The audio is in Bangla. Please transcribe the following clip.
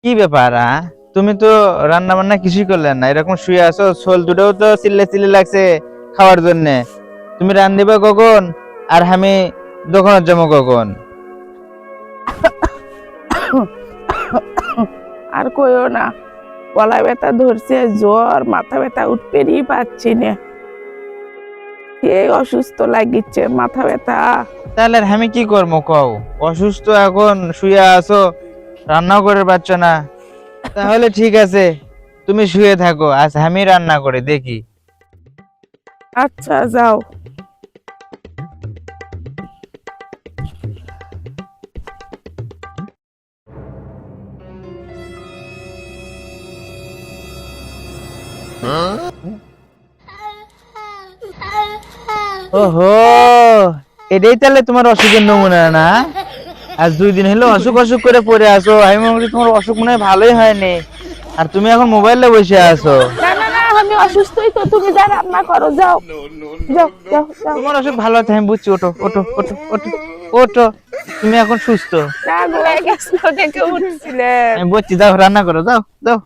কি ব্যাপার তুমি তো রান্না বান্না কিছুই করলে না, এরকম শুয়ে আছো। ছোল দুটোও তো চিল্লে চিল্লে লাগছে খাওয়ার জন্য। তুমি রান্ধিবে কখন আর আমি দোকানে যাবো কখন? আর কইও না, গলা ব্যথা ধরছে, জ্বর, মাথা ব্যথা, উঠতেই পারছি না। এই অসুস্থ লাগিচ্ছে, মাথা ব্যথা। তাহলে আর আমি কি করবো কও? অসুস্থ এখন শুয়ে আছো, রান্নাও করে পারছো না। তাহলে ঠিক আছে, তুমি শুয়ে থাকো, আজ আমি রান্না করে দেখি। আচ্ছা যাও। ওহো, এটাই তাহলে তোমার অসুখের নমুনা না? আজ 2 দিন হলো অসুখ অসুখ করে পড়ে আছো। আমি মনে করি তোমার অসুখ মনে হয় ভালোই হয়নি, আর তুমি এখন মোবাইলে বসে আছো। না না না, আমি অসুস্থই তো, তুমি যা রান্না করো, যাও যাও যাও যাও। তোমার অসুখ ভালো আছে আমি বুঝছি, ওঠো ওঠো ওঠো ওঠো ওঠো, তুমি এখন সুস্থ। না গো, গেছিল ডেকে উঠছিলেন। আমি বলছি যাও রান্না করো, যাও যাও।